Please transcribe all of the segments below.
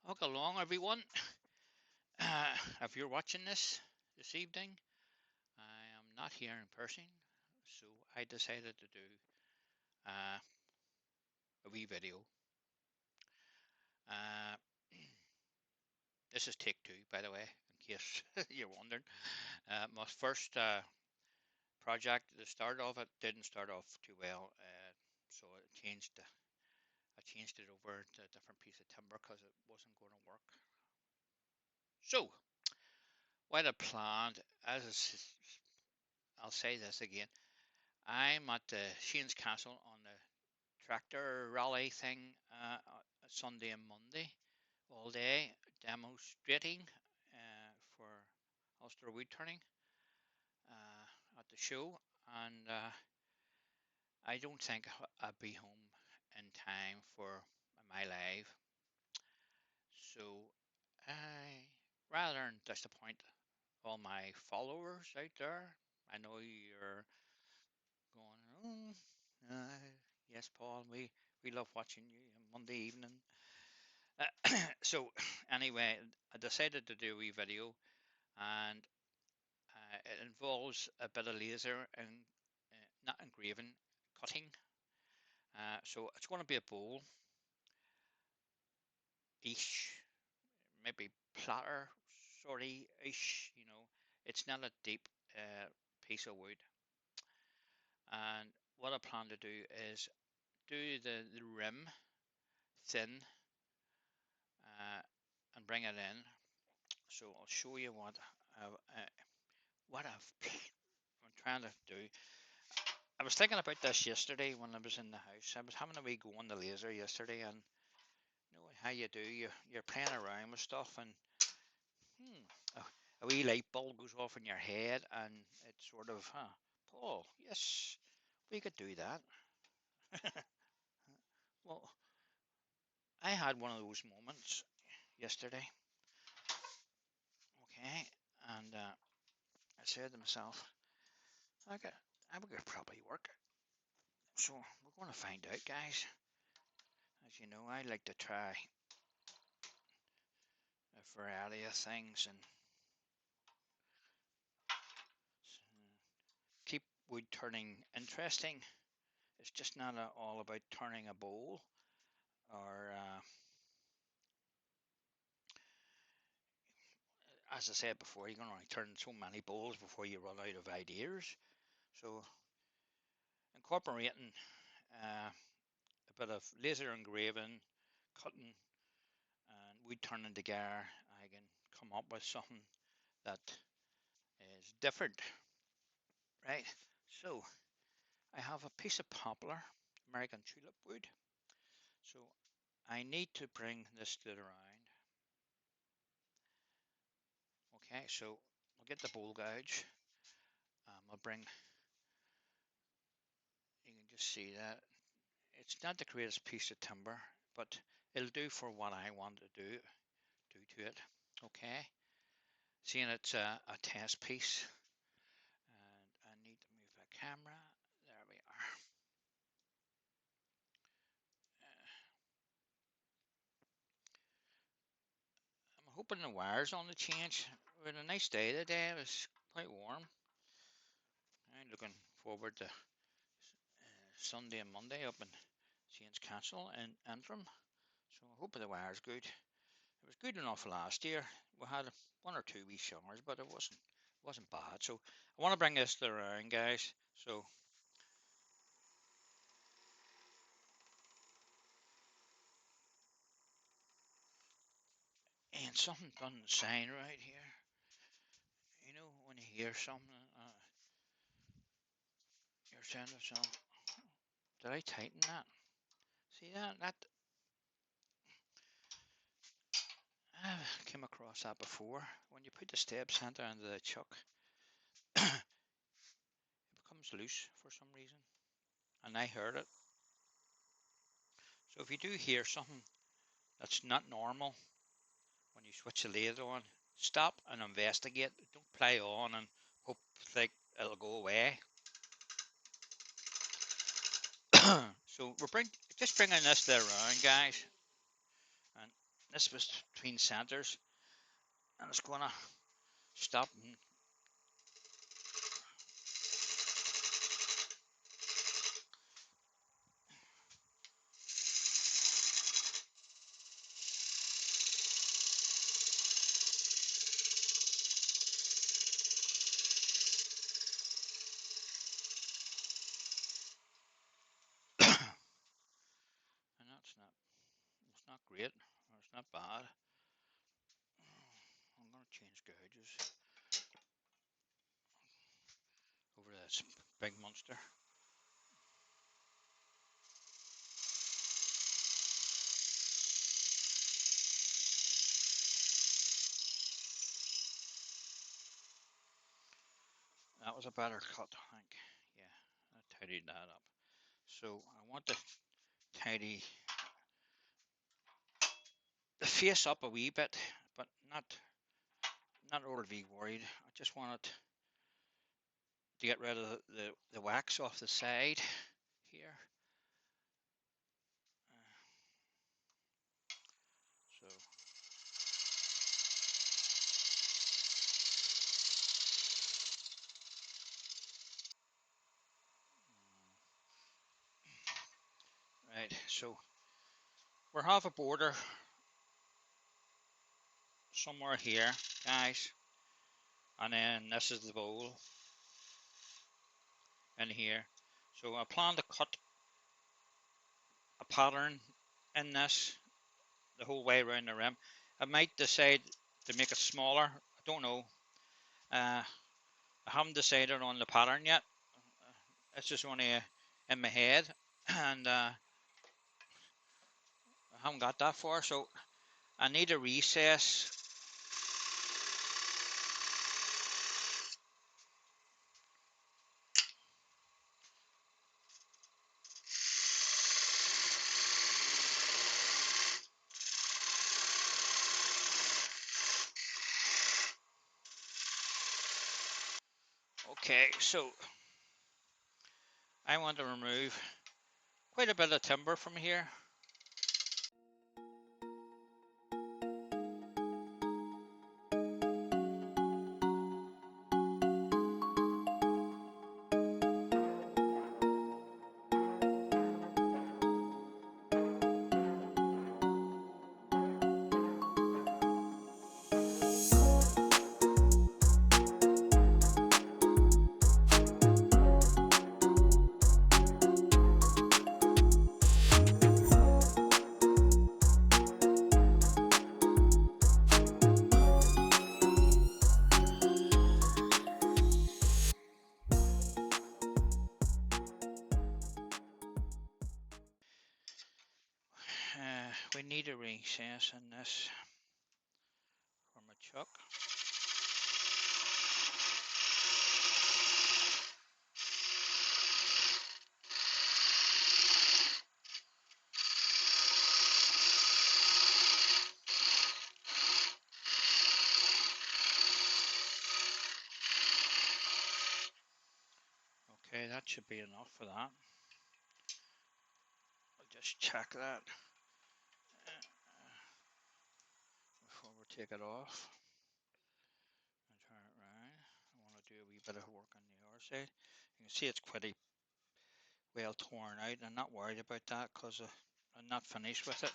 Welcome along, everyone. If you're watching this evening, I am not here in person, so I decided to do uh, a wee video. Uh, this is take two, by the way, in case you're wondering. My first project, the start of it didn't start off too well, so I changed it over to a different piece of timber because it wasn't going to work. So, what I planned, I'll say this again. I'm at the Shane's Castle on the tractor rally thing Sunday and Monday all day demonstrating for Ulster Wood Turning at the show, and I don't think I'll be home in time for my live. So I rather than disappoint all my followers out there. I know you're going, uh, yes, Paul, we love watching you on Monday evening. So anyway, I decided to do a wee video, and it involves a bit of laser and not engraving, cutting. So it's going to be a bowl ish, maybe platter sort of ish. It's not a deep piece of wood. And what I plan to do is do the rim thin uh, and bring it in. So I'll show you what I'm trying to do. I was thinking about this yesterday when I was in the house. I was having a wee go on the laser yesterday, and you know how you do. You're playing around with stuff, and a, a wee light bulb goes off in your head, and it's sort of, Paul, yes, we could do that. Well, I had one of those moments yesterday. Okay, and I said to myself, I could probably work it. So we're going to find out, guys. As you know, I like to try a variety of things and keep wood turning interesting. It's just not all about turning a bowl or, as I said before, you can only turn so many bowls before you run out of ideas. So incorporating a bit of laser engraving, cutting, and wood turning together, I can come up with something that is different, right? So I have a piece of poplar, American tulip wood. So I need to bring this to the round. Okay, so I'll get the bowl gouge. I'll bring, you can just see that. It's not the greatest piece of timber, but it'll do for what I want to do to it. Okay, seeing it's a test piece, and I need to move the camera. There we are. Uh, I'm hoping the wire's on the change. We had a nice day today. It was quite warm. I'm looking forward to Sunday and Monday up in Shane's Castle in Antrim. So I hope the wire's good. It was good enough last year. We had one or two wee showers, but it wasn't bad. So I want to bring this to the round, guys. So and something doesn't sound right here. You know when you hear something, you're saying to yourself, "Did I tighten that?" See that I've came across that before. When you put the step center into the chuck, it becomes loose for some reason, and I heard it. So if you do hear something that's not normal when you switch the lathe on, stop and investigate. Don't play on and hope like it'll go away. So we're just bringing this there around, guys, and this was between centres, and it's going to stop. And and that's not, it's not great, it's not bad. I'm going to change gauges over this big monster. That was a better cut, I think. Yeah, I tidied that up. So I want to tidy the face up a wee bit, but not overly worried. I just wanted to get rid of the wax off the side here. So right, so we have a border somewhere here, guys, and then this is the bowl in here. So I plan to cut a pattern in this the whole way around the rim. I might decide to make it smaller. I don't know. I haven't decided on the pattern yet. It's just only in my head, and I haven't got that far. So I need a recess. Okay, so I want to remove quite a bit of timber from here. We need a recess in this for my chuck. Okay, that should be enough for that. I'll just check that before we take it off and turn it around. I want to do a wee bit of work on the other side. You can see it's pretty well torn out. I'm not worried about that because I'm not finished with it.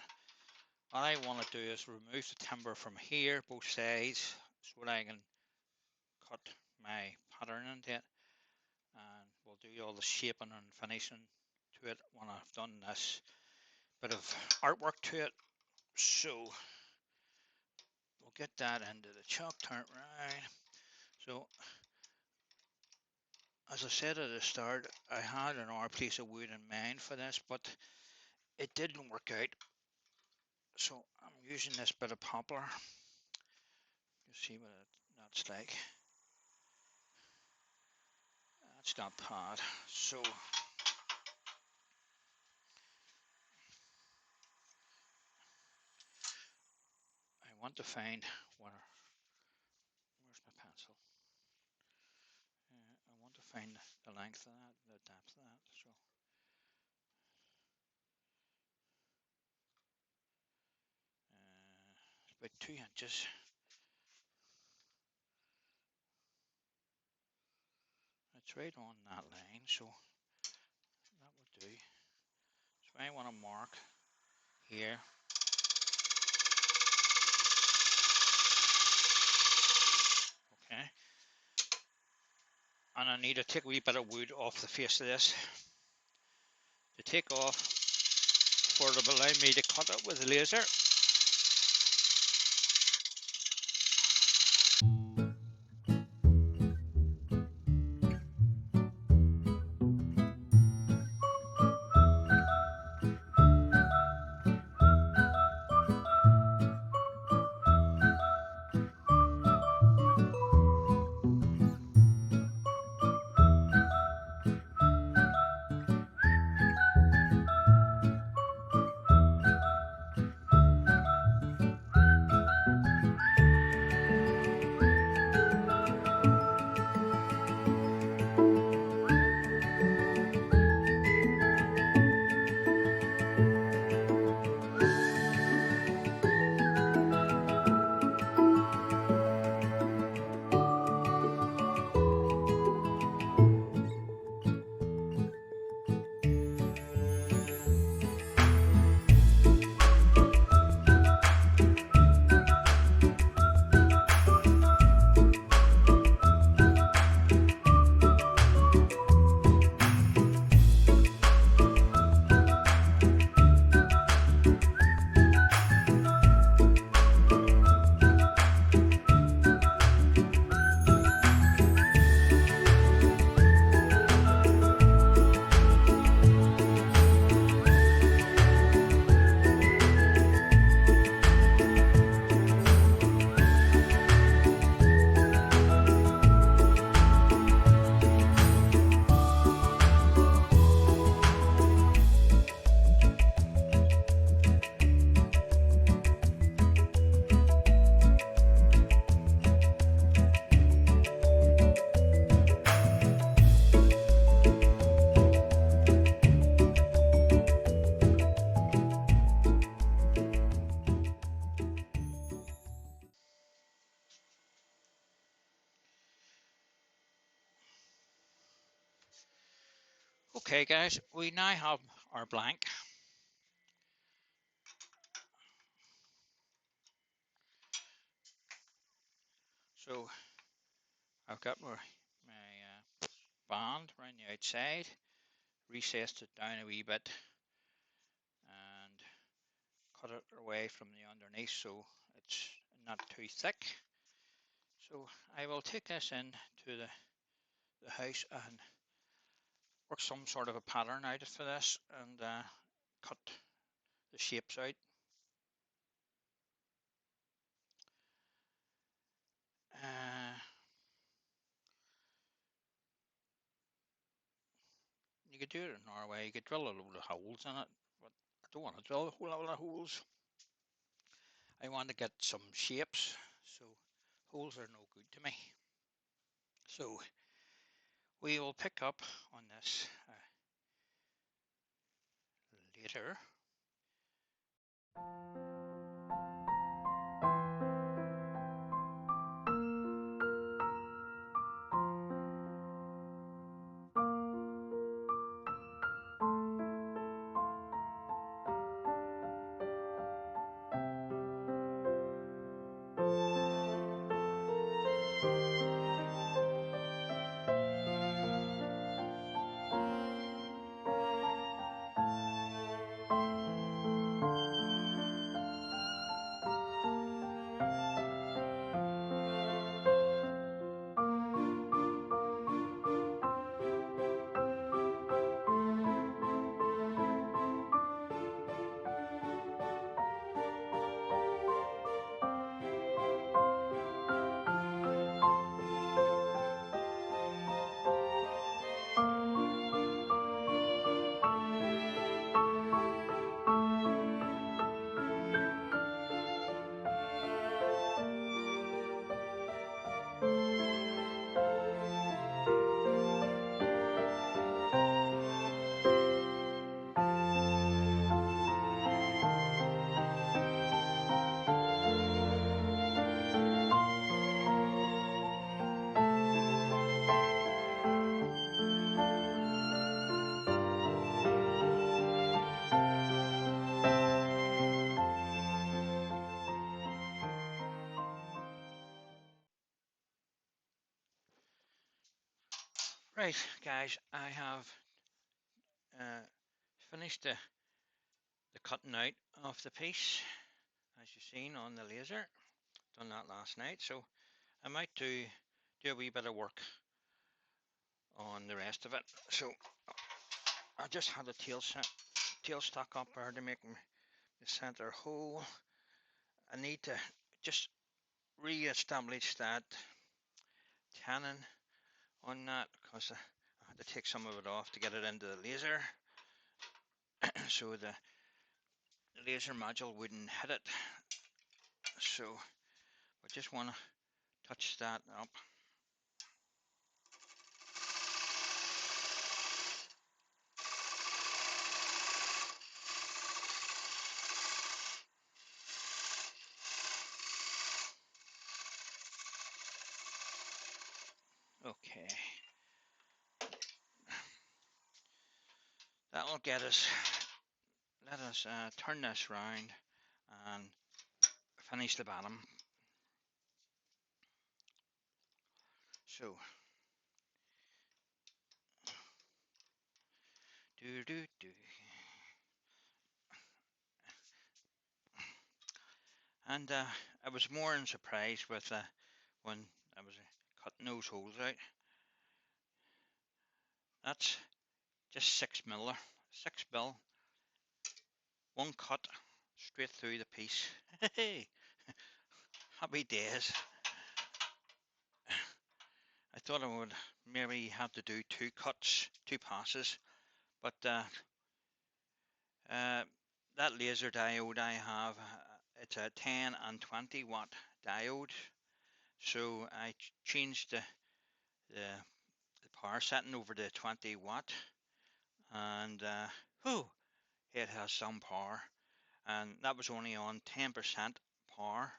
What I want to do is remove the timber from here, both sides, so that I can cut my pattern into it, and we'll do all the shaping and finishing to it when I've done this bit of artwork to it. So we'll get that into the chuck, turn it around. So as I said at the start, I had another piece of wood in mind for this, but it didn't work out. So I'm using this bit of poplar. You see what that's like. That's not bad. So I want to find where's my pencil? I want to find the length of that, the depth of that. So about 2 inches. It's right on that line, so that would do. So I want to mark here. Okay. And I need to take a wee bit of wood off the face of this to take off for to allow me to cut it with a laser. Okay guys, we now have our blank. So I've got my band around the outside, recessed it down a wee bit and cut it away from the underneath so it's not too thick. So I will take this in to the house and work some sort of a pattern out for this and cut the shapes out. You could do it in another way. You could drill a load of holes in it, but I don't want to drill a whole lot of holes. I want to get some shapes, so holes are no good to me. So we will pick up on this later. Right, guys, I have uh, finished the cutting out of the piece, as you've seen on the laser. Done that last night, so I might do a wee bit of work on the rest of it. So I just had a tailstock up there to make the center hole. I need to just re-establish that tenon on that because I had to take some of it off to get it into the laser so the laser module wouldn't hit it. So I just want to touch that up. Okay, that'll get us. Let us turn this round and finish the bottom. So do do do. And I was more in surprise with when I was cutting those holes out. That's just 6 mil, 6 mil, one cut straight through the piece. Hey, happy days. I thought I would maybe have to do 2 cuts, 2 passes, but that laser diode I have, it's a 10 and 20 watt diode. So I changed the power setting over to 20 watt, and it has some power, and that was only on 10% power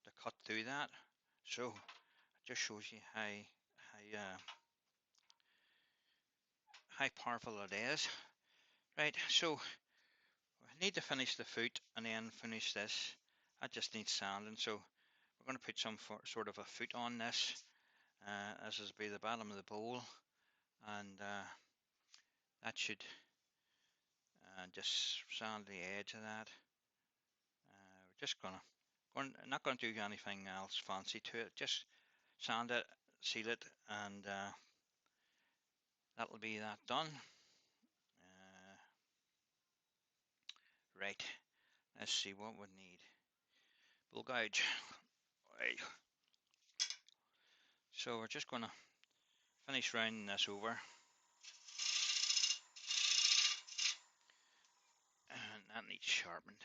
to cut through that. So it just shows you how powerful it is. Right, so I need to finish the foot and then finish this. I just need sanding, so we're going to put some sort of a foot on this. This will be the bottom of the bowl, and that should just sand the edge of that. We're just not going to do anything else fancy to it. Just sand it, seal it, and that'll be that done. Right, let's see what we need. Bull gouge. Right. So we're just going to finish rounding this over, and that needs sharpened.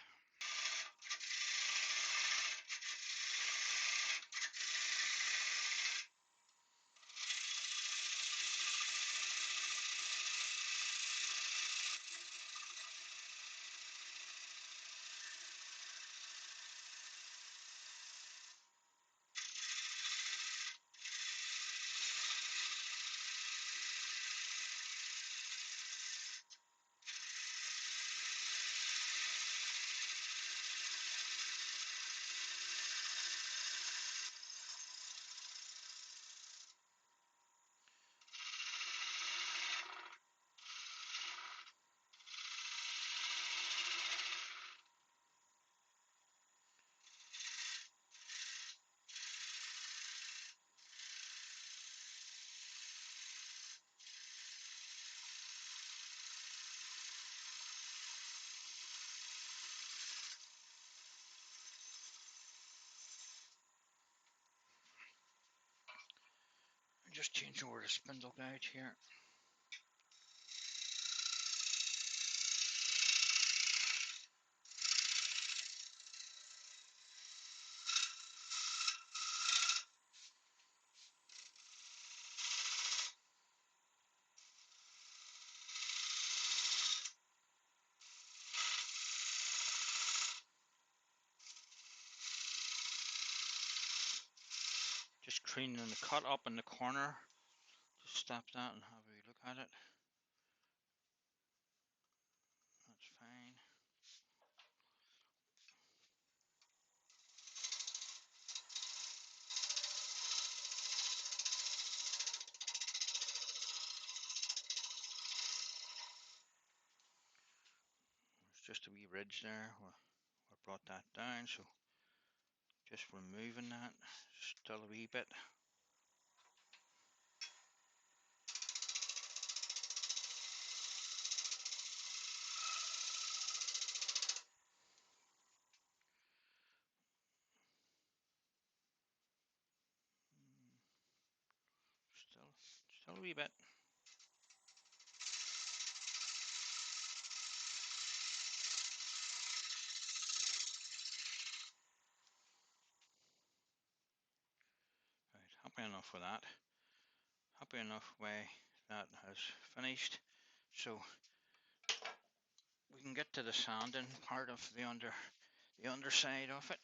Just change over to spindle gouge here. Just cleaning the cut up in the corner. Just stop that and have a look at it. That's fine. just a wee ridge there. We brought that down, so just removing that, still a wee bit. Still a wee bit. Right, happy enough with that. Happy enough way that has finished. So we can get to the sanding part of the underside of it.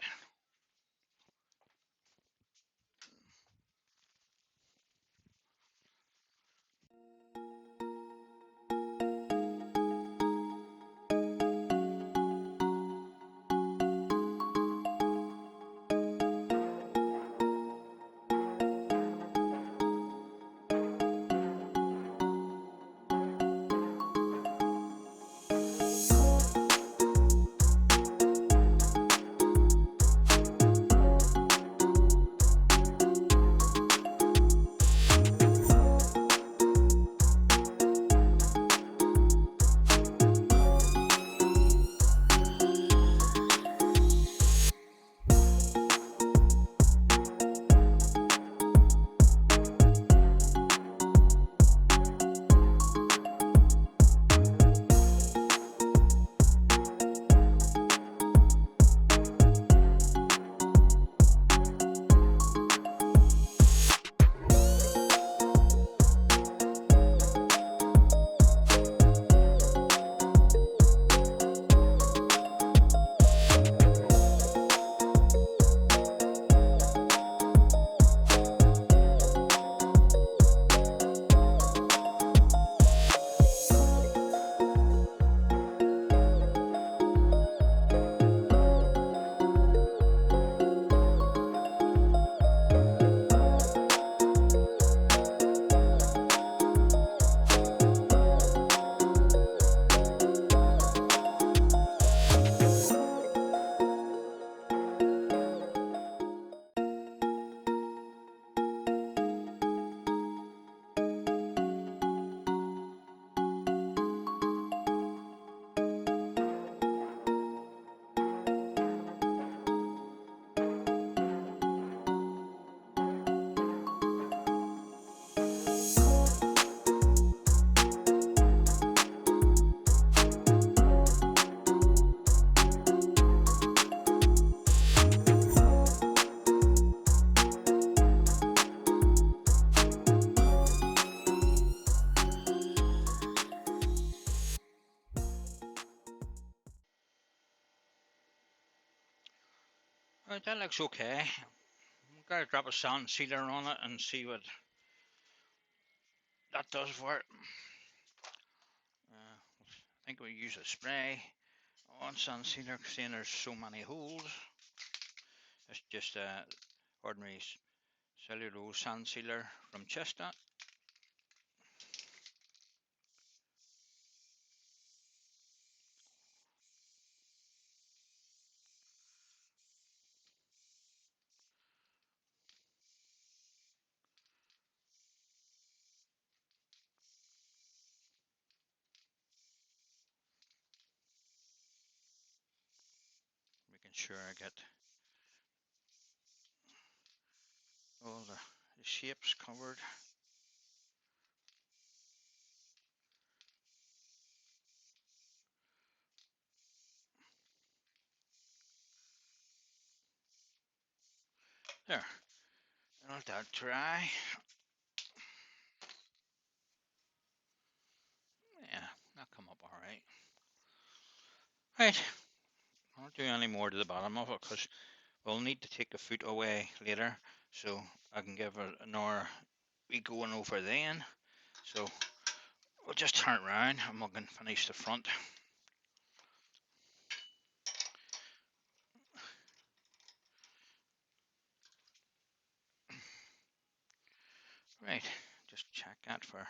Right, that looks okay. I'm going to drop a sand sealer on it and see what that does for it. I think we use a spray on sand sealer, seeing there's so many holes. It's just a ordinary cellulose sand sealer from Chestnut. Making sure I get all the shapes covered. There, let that dry. Yeah, that come up all right. Right, I won't do any more to the bottom of it because we'll need to take the foot away later, so I can give it another wee going over then. So we'll just turn it around and we can finish the front. Right, just check that for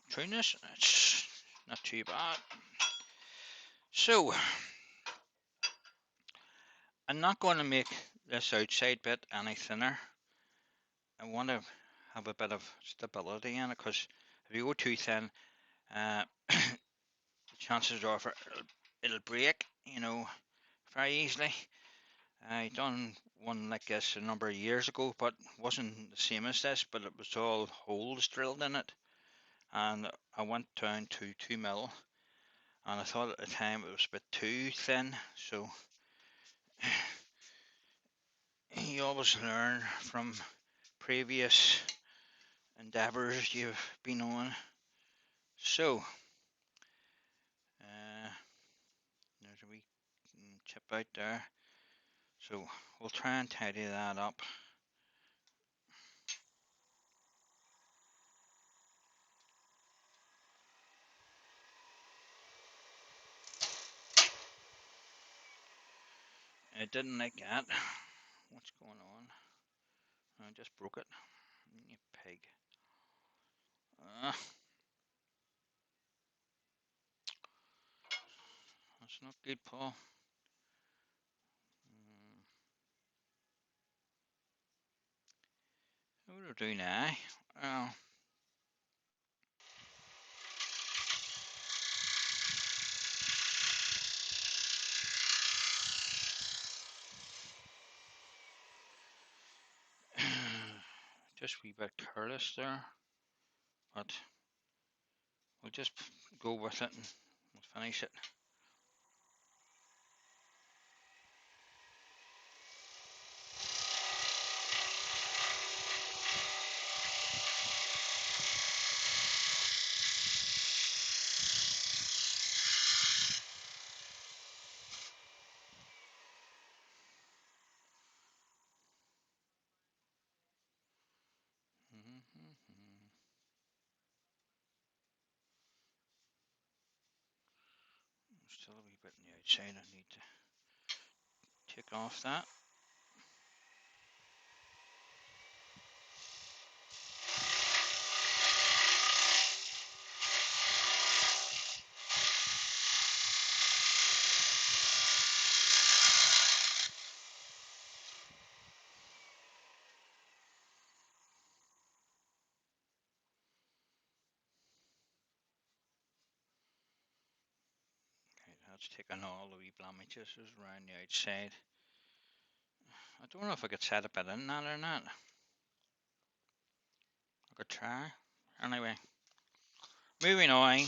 trueness. It's not too bad. So I'm not going to make this outside bit any thinner. I want to have a bit of stability in it, because if you go too thin, the chances are it'll break, very easily. I done one like this a number of years ago, but wasn't the same as this, but it was all holes drilled in it, and I went down to 2 mil, and I thought at the time it was a bit too thin. So you always learn from previous endeavors you've been on. So there's a wee chip out there, so we'll try and tidy that up. It didn't like that. What's going on? I just broke it. You pig. That's not good, Paul. What do I do now? Well, just a wee bit careless there, but we'll just go with it and we'll finish it. Still a wee bit on the outside. I need to take off that. Okay, that's taken all the wee blemishes around the outside. I don't know if I could set a bit in that or not. I could try. Anyway, moving on.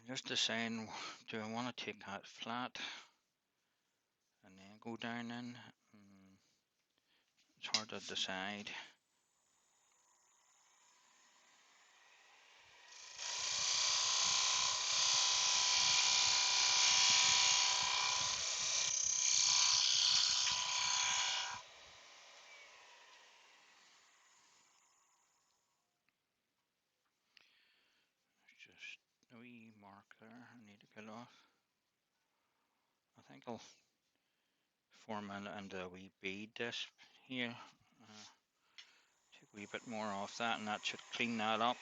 Just deciding, do I want to take that flat and then go down in? It's hard to decide. Just a wee mark there I need to get off. I think I'll form it into a wee bead disc here. Take a wee bit more off that, and that should clean that up.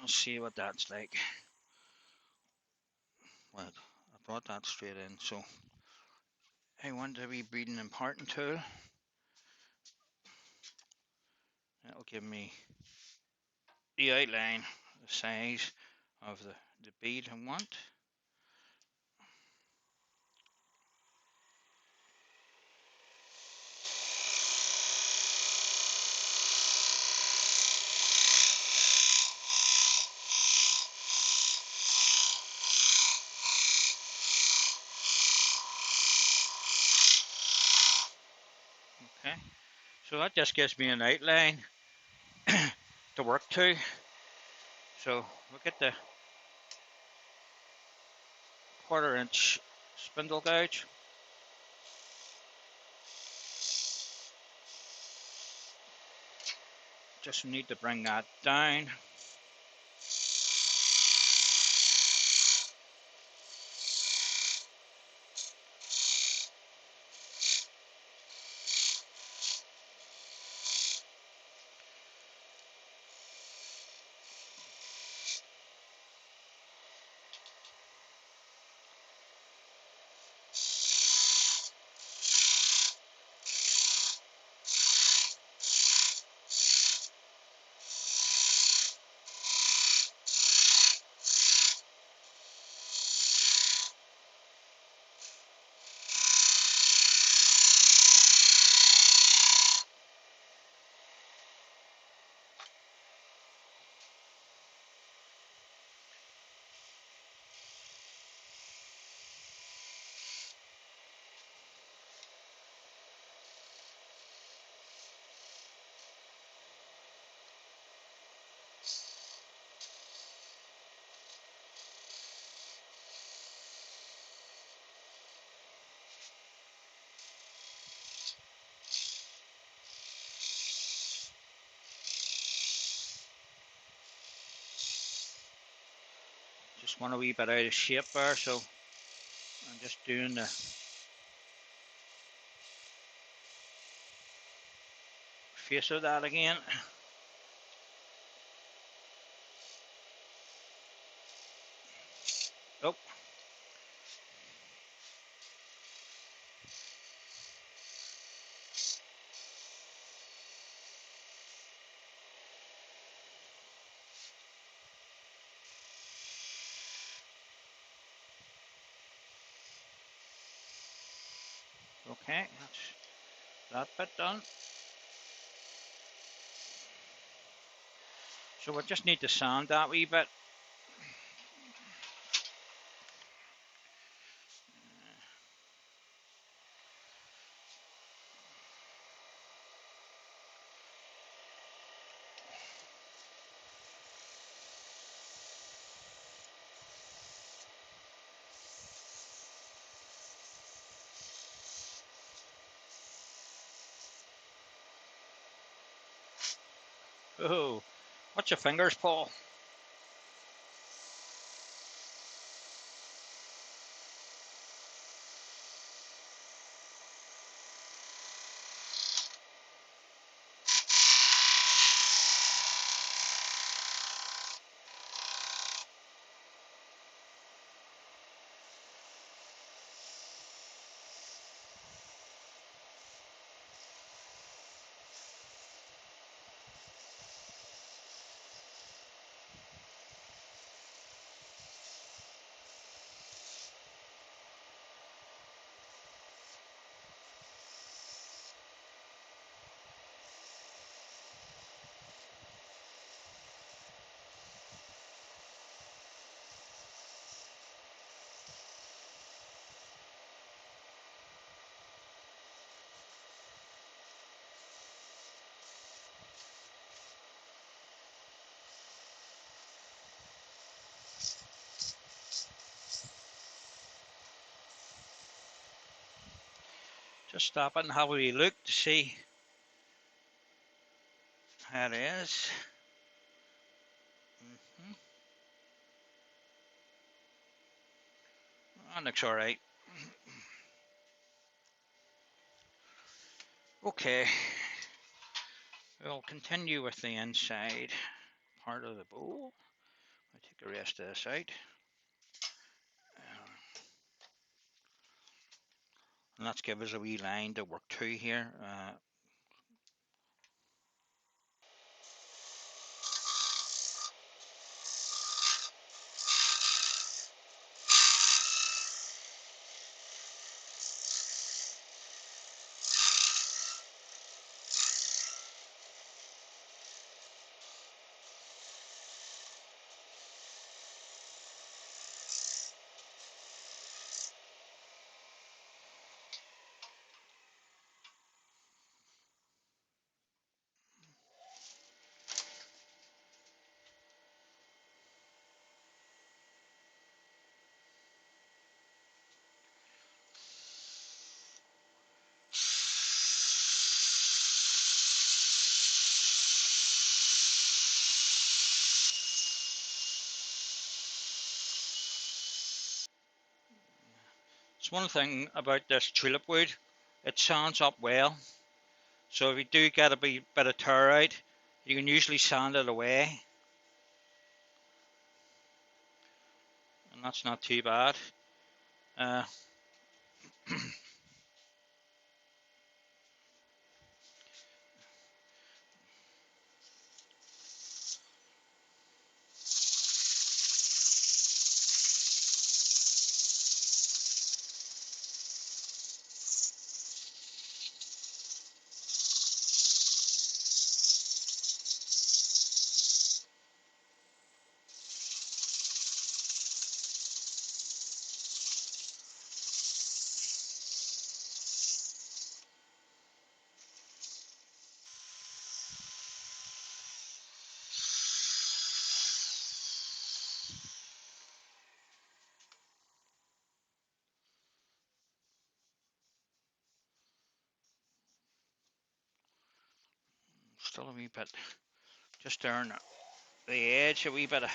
Let's see what that's like. Right, I brought that straight in. So I want a wee breeding and parting tool. That'll give me the outline, the size of the bead I want. Okay, so that just gives me an outline to work to. So we'll get the 1/4 inch spindle gouge. Just need to bring that down. Just want a wee bit out of shape there, so I'm just doing the face of that again. Oh, okay, that's that bit done. So we just need to sand that wee bit. Oh, watch your fingers, Paul. Just stop it and have a wee look to see how it is. That looks alright. Okay, we'll continue with the inside part of the bowl. I take the rest of this out. And let's give us a wee line to work to here. It's one thing about this tulip wood, it sands up well. So if you do get a bit of tear out, you can usually sand it away, and that's not too bad. Uh, Still a wee bit, just there on the edge, a wee bit of.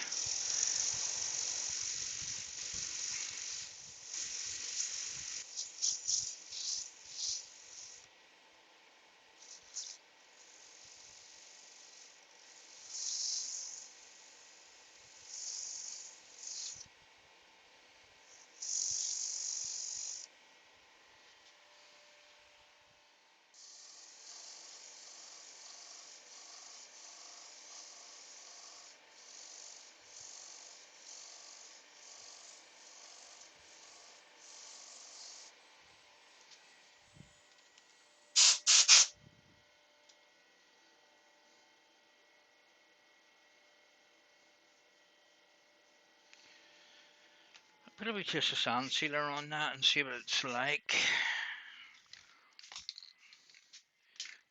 Put a wee kiss of sand sealer on that and see what it's like.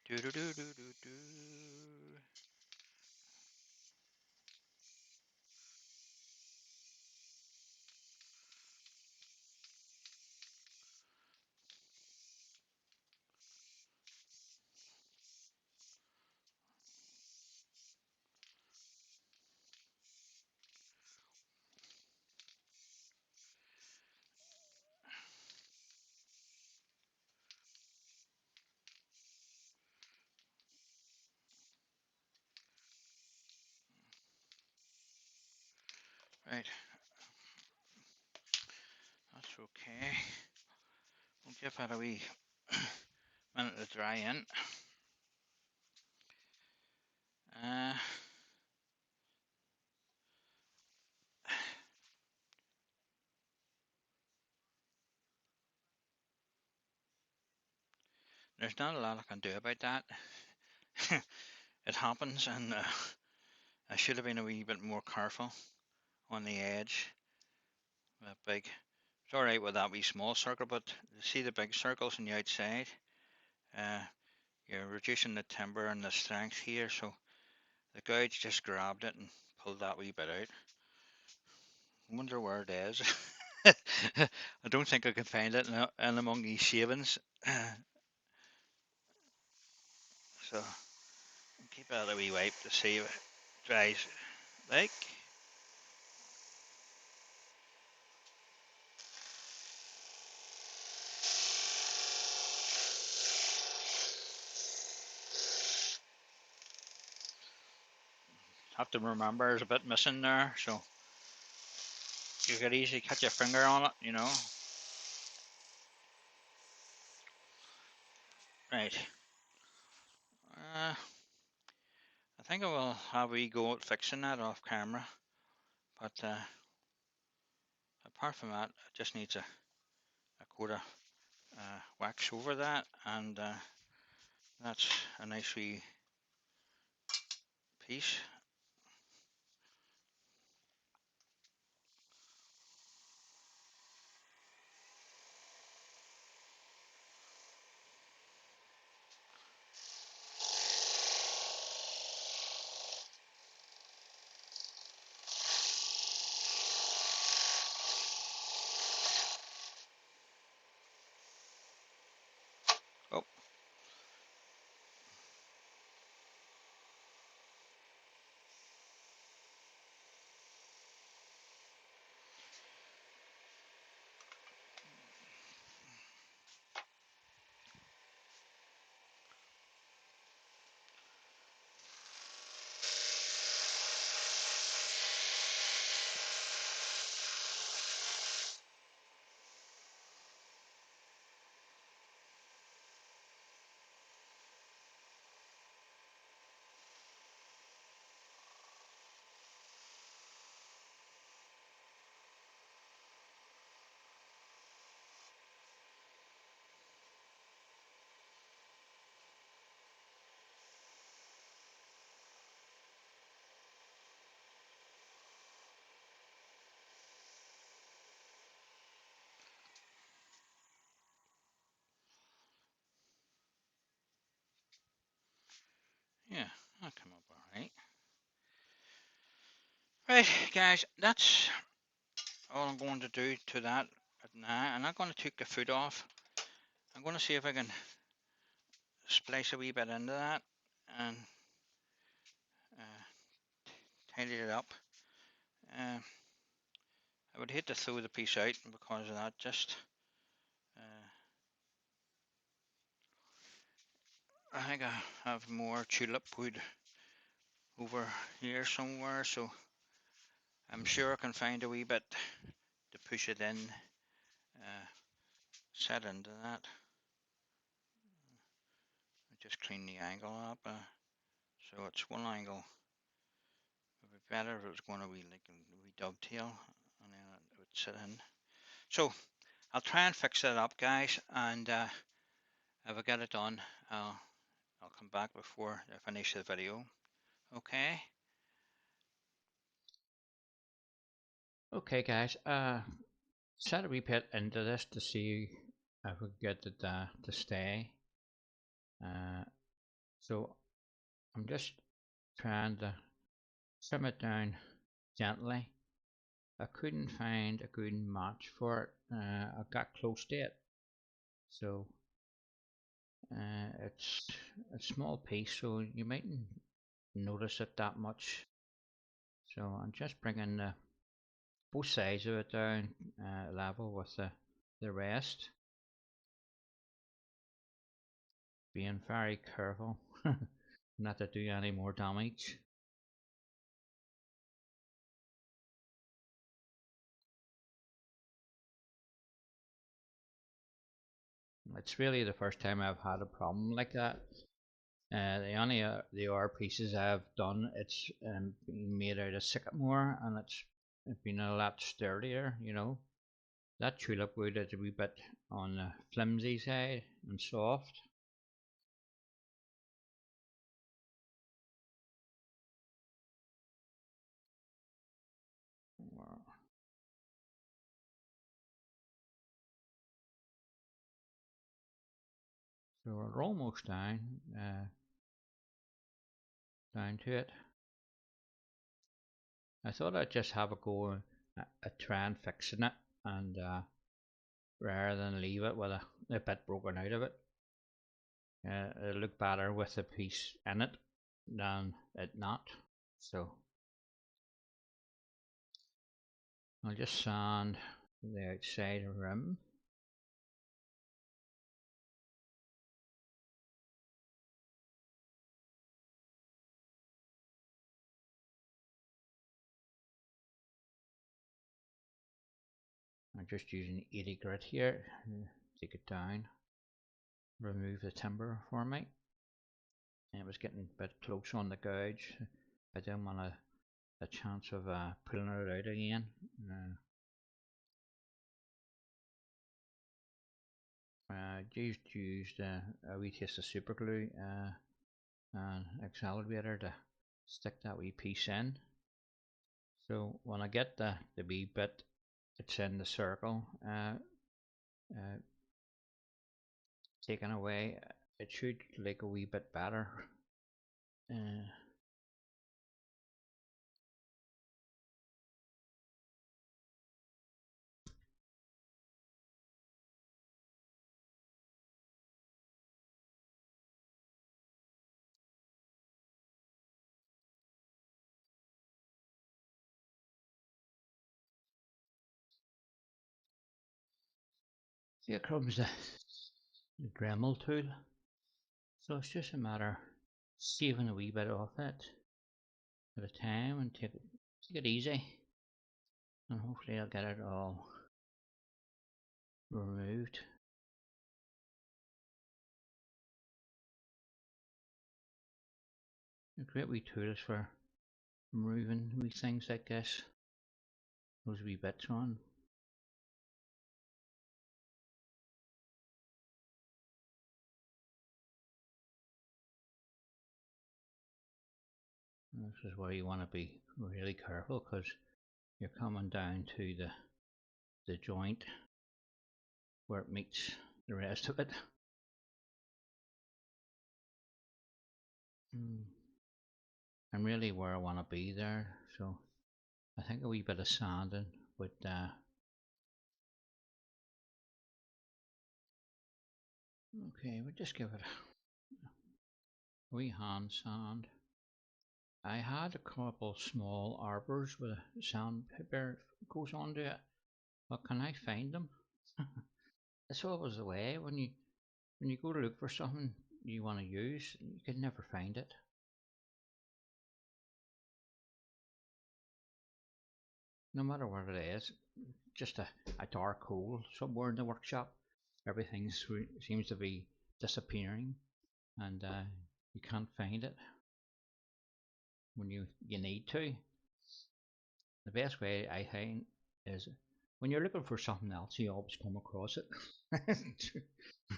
Do do do do do do. Right, that's okay. We'll give that a wee minute to dry in. Uh, there's not a lot I can do about that. It happens, and I should have been a wee bit more careful on the edge. That big. It's alright with that wee small circle, but see the big circles on the outside? Uh, you're reducing the timber and the strength here, so the gouge just grabbed it and pulled that wee bit out. I wonder where it is. I don't think I can find it in among these shavings. So keep out a wee wipe to see if it dries like. Have to remember there's a bit missing there, so You could easily cut your finger on it, you know. Right. I think I will have a wee go at fixing that off camera, but apart from that, it just needs a coat of wax over that, and that's a nice wee piece. Oh, yeah, that'll come up all right. Right, guys, that's all I'm going to do to that now. I'm not going to take the foot off. I'm going to see if I can splice a wee bit into that and tidy it up. I would hate to throw the piece out because of that. Just I think I have more tulip wood over here somewhere, so I'm sure I can find a wee bit to push it in, set into that. Just clean the angle up, so it's one angle. It would be better if it was going to be like a wee dovetail, and then it would sit in. So I'll try and fix that up, guys, and if I get it done, I'll come back before I finish the video. Okay. Okay, guys. Set a wee bit into this to see if we get it to stay. So I'm just trying to trim it down gently. I couldn't find a good match for it. I got close to it, so it's a small piece, so you mightn't notice it that much. So I'm just bringing both sides of it down level with the rest, being very careful not to do any more damage. It's really the first time I've had a problem like that. The only the other pieces I've done, it's been made out of sycamore, and it's been a lot sturdier, you know. That tulip wood is a wee bit on the flimsy side and soft. So we're almost down to it. I thought I'd just have a go at trying fixing it, and rather than leave it with a bit broken out of it. It'll look better with a piece in it than it not. So I'll just sand the outside rim. I'm just using 80 grit here, take it down, remove the timber for me. And it was getting a bit close on the gouge. I didn't want a chance of pulling it out again. Used a wee taste of super glue and accelerator to stick that wee piece in. So when I get the wee bit, it's in the circle taken away, it should look a wee bit better. Here comes the Dremel tool. So it's just a matter saving a wee bit off it at a time and take it easy, and hopefully I'll get it all removed. A great wee tools for removing wee things like this, those wee bits on. This is where you want to be really careful, because you're coming down to the joint where it meets the rest of it. I'm really where I want to be there, so I think a wee bit of sanding would okay, we'll just give it a wee hand sand. I had a couple small arbors with a sandpaper goes onto it, but can I find them? It's always the way when you go to look for something you want to use, you can never find it. No matter what it is, just a dark hole somewhere in the workshop. Everything seems to be disappearing, and you can't find it when you need to. The best way I think is when you're looking for something else, you always come across it.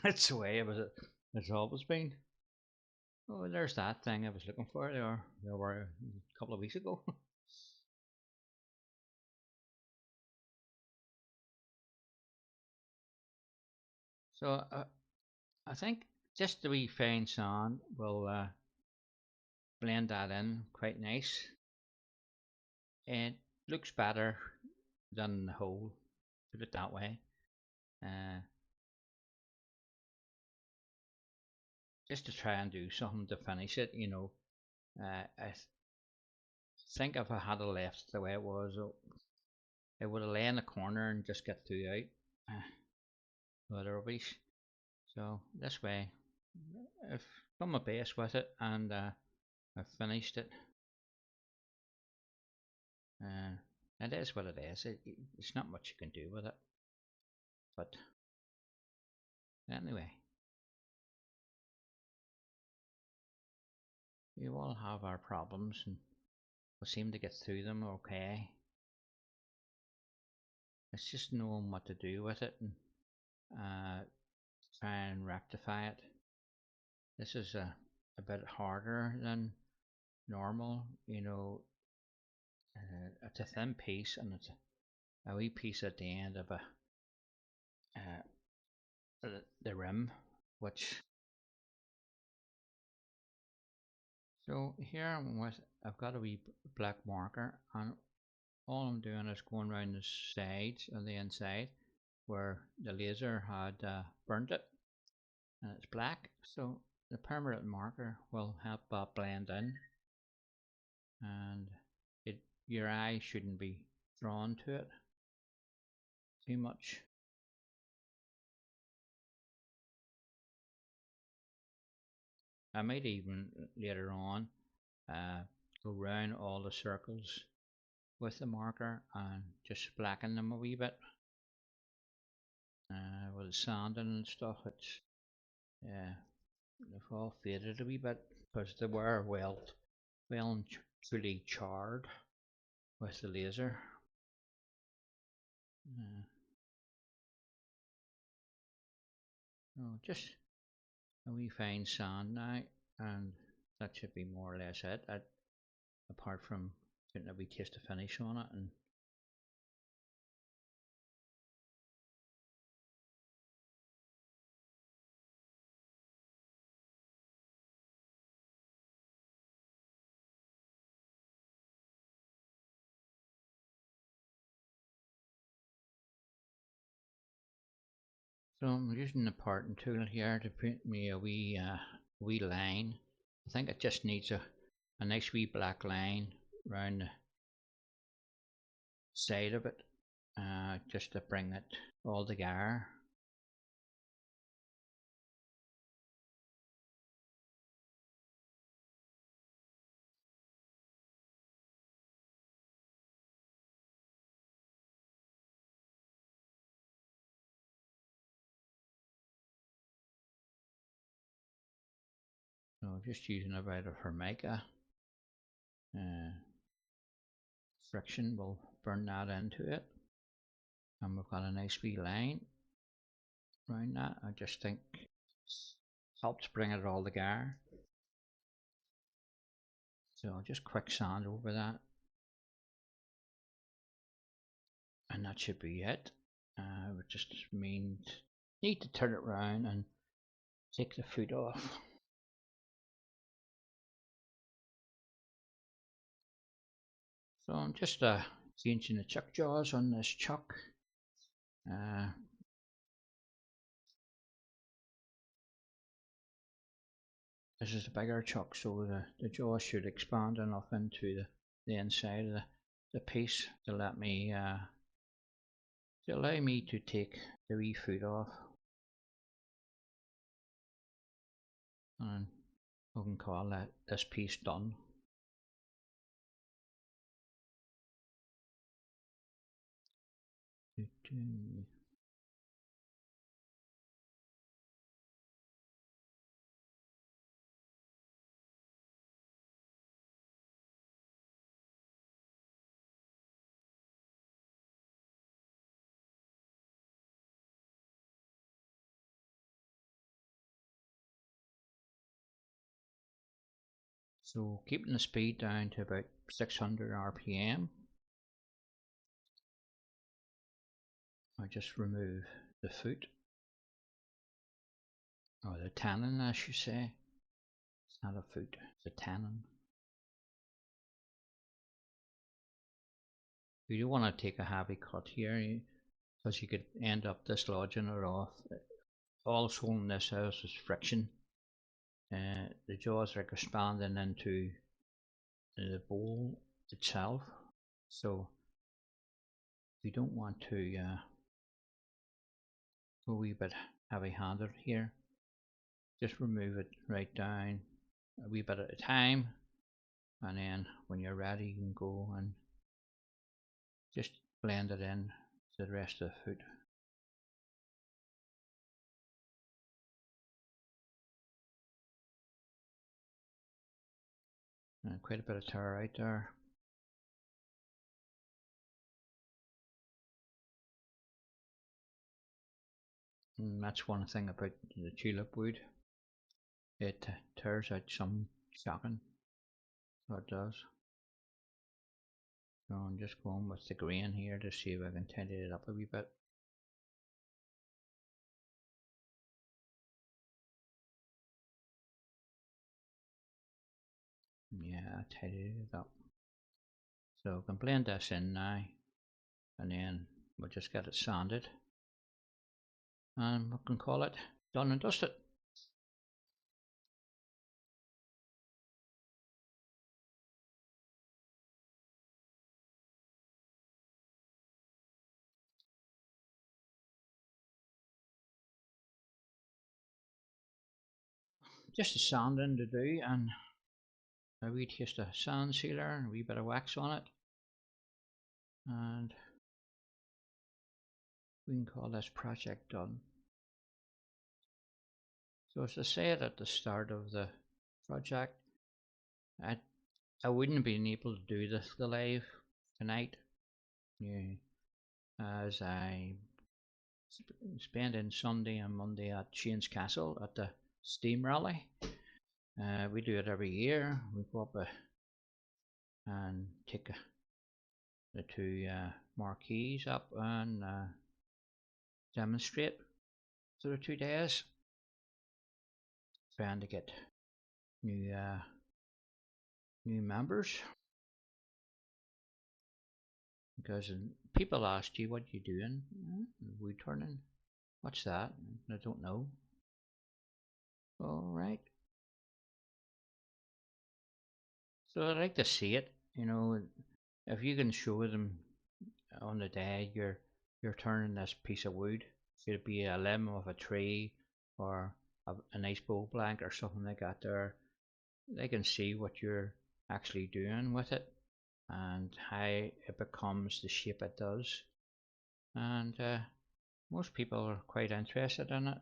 That's the way it's always been. Oh, there's that thing I was looking for there were a couple of weeks ago. So I think just the wee fine sand will blend that in quite nice. It looks better than the whole, put it that way. Uh, just to try and do something to finish it, I think if I had left it the way it was, it would have lay in the corner and just get through out with rubbish. So this way, I've done my best with it, and I've finished it. It is what it is. It's not much you can do with it. But anyway, we all have our problems, and we seem to get through them okay. It's just knowing what to do with it and try and rectify it. This is a bit harder than normal, it's a thin piece, and it's a wee piece at the end of the rim, which so here I've got a wee black marker, and all I'm doing is going around the sides and the inside where the laser had burnt it, and it's black, so the permanent marker will help blend in, and your eye shouldn't be drawn to it too much. I might even later on go round all the circles with the marker and just blacken them a wee bit. with sanding and stuff. It's they've all faded a wee bit because they were well and truly charred with the laser. Uh, just a wee fine sand now, and that should be more or less it. Apart from getting a wee taste of finish on it, and so I'm using the parting tool here to print me a wee line. I think it just needs a nice wee black line around the side of it, just to bring it all together. So just using a bit of Formica. Uh, Friction will burn that into it, and we've got a nice wee line around that. I just think helps bring it all together. So I'll just quick sand over that, and that should be it. We just need to turn it around and take the foot off. So I'm just changing the chuck jaws on this chuck. Uh, this is a bigger chuck, so the jaws should expand enough into the inside of the piece to let me to allow me to take the wee foot off, and we can call this piece done. So keeping the speed down to about 600 RPM. I just remove the foot, or the tannin I should say. It's not a foot, it's a tannin. You don't want to take a heavy cut here, because you could end up dislodging it off. Also in this house is friction. The jaws are expanding into the bowl itself, so we don't want to go a wee bit heavy handed here. Just remove it right down a wee bit at a time, and then when you're ready you can go and just blend it in to the rest of the food. And quite a bit of tar right there. And that's one thing about the tulip wood, it tears out some shocking, so it does. So I'm just going with the grain here to see if I can tidy it up a wee bit. Yeah, I tidied it up. So I can blend this in now, and then we'll just get it sanded, and we can call it done and dusted. Just the sanding to do, and a wee taste of sand sealer and a wee bit of wax on it, and we can call this project done. So as I said at the start of the project, I, I wouldn't have been able to do the live tonight, yeah, as I spent in Sunday and Monday at Shane's Castle at the Steam Rally. We do it every year. We go up and take the two marquees up and demonstrate for the 2 days, trying to get new new members. Because people ask you what you doing, wood turning. What's that? I don't know. All right. So I like to see it. If you can show them on the day you're turning this piece of wood, could it be a limb of a tree or a nice bow blank or something like that? There, they can see what you're actually doing with it and how it becomes the shape it does. And most people are quite interested in it,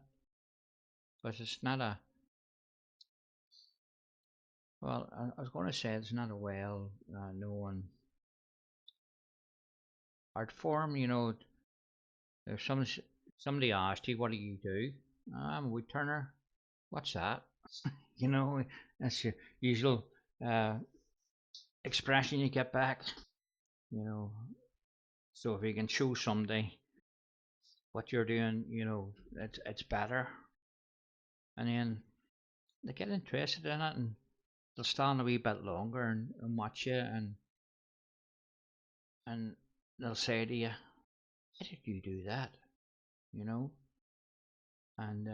because it's not a, well, I was going to say it's not a well known art form. If somebody asked you, what do you do? I'm a wood turner. What's that? you know, that's your usual uh, expression you get back. You know, so if you can show somebody what you're doing, it's better. And then they get interested in it, and they'll stand a wee bit longer and watch you, and they'll say to you, "How did you do that?" You know, and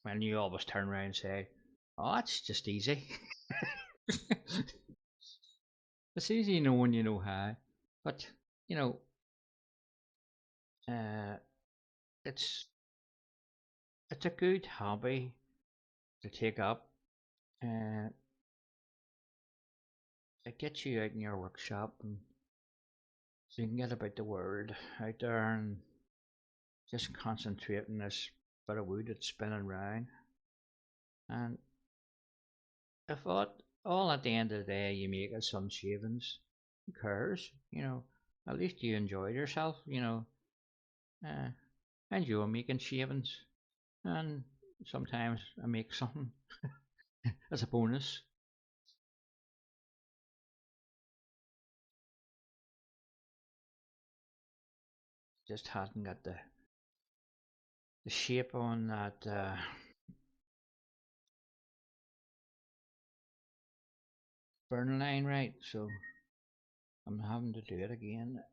when you always turn around and say, "Oh, it's just easy." It's easy knowing you know how, but you know, uh, it's it's a good hobby to take up. Uh, it gets you out in your workshop, and so you can get about the world out there and just concentrate on this bit of wood that's spinning round. And if all at the end of the day you make is some shavings, who cares? At least you enjoyed yourself. Uh, I enjoy making shavings, and sometimes I make something as a bonus. Just hadn't got the shape on that burn line right, so I'm having to do it again.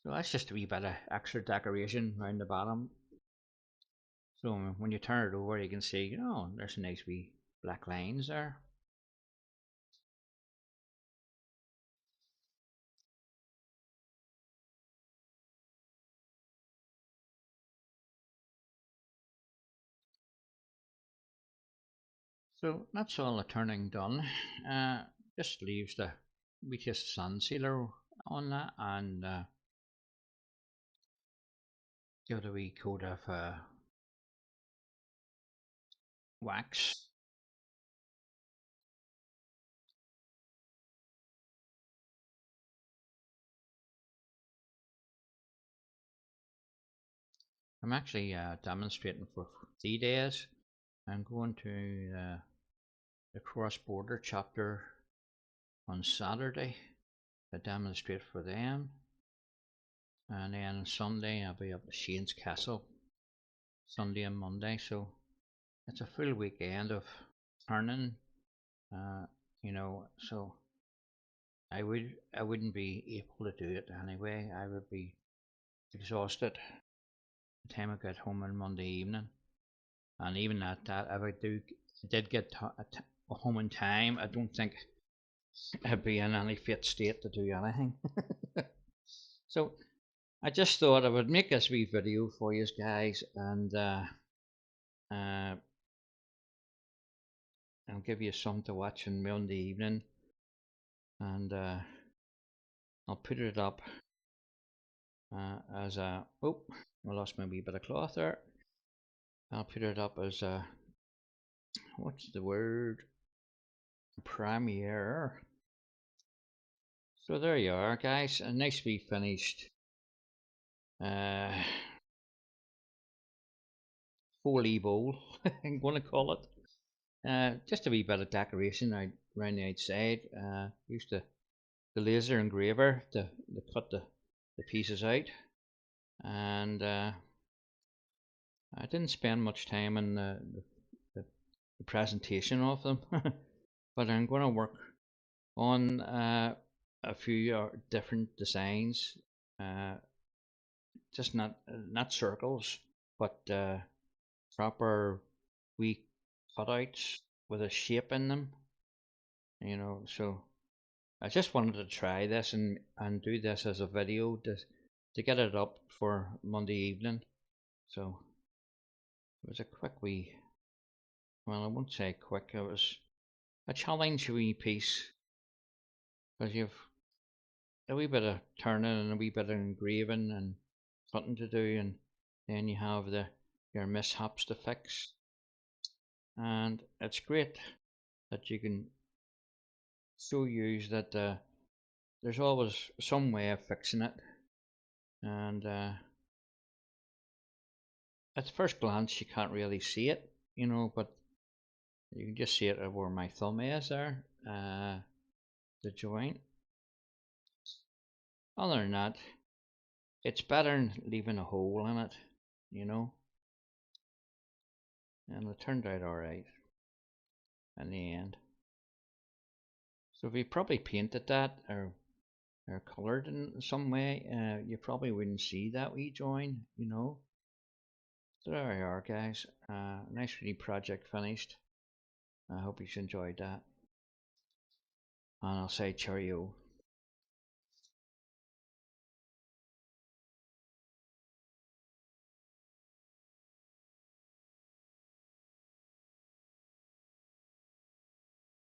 So that's just a wee bit of extra decoration around the bottom. So when you turn it over, you can see, there's a nice wee black lines there. So that's all the turning done. Uh, just leaves we just sand sealer on that, and give it a wee coat of wax. I'm actually demonstrating for 3 days. I'm going to the cross border chapter on Saturday to demonstrate for them, and then Sunday I'll be up at Shane's Castle, Sunday and Monday. So it's a full weekend of turning, uh, so I wouldn't be able to do it anyway. I would be exhausted by the time I get home on Monday evening. And even at that, if I did get home in time, I don't think I'd be in any fit state to do anything. So I just thought I would make this wee video for you guys, and uh, I'll give you something to watch on Monday evening. and I'll put it up as a, oh, I lost my wee bit of cloth there. I'll put it up as a, what's the word, premiere. So there you are, guys, a nicely finished uh, Foley bowl, I'm going to call it. Just a wee bit of decoration around the outside. Used the laser engraver to cut the pieces out, and I didn't spend much time on the, the presentation of them, but I'm going to work on a few different designs, uh, just not circles, but proper wee cutouts with a shape in them. So I just wanted to try this and do this as a video to get it up for Monday evening. So it was a quick wee, well, I won't say quick, it was a challenge wee piece, because you've a wee bit of turning and a wee bit of engraving and cutting to do, and then you have your mishaps to fix. And it's great that you can so use that there's always some way of fixing it, and at first glance you can't really see it, but you can just see it where my thumb is there, the joint. Other than that, it's better than leaving a hole in it, and it turned out alright in the end. So if you probably painted that or coloured in some way, you probably wouldn't see that wee join, So there we are, guys. Nice wee project finished. I hope you enjoyed that. And I'll say cheerio.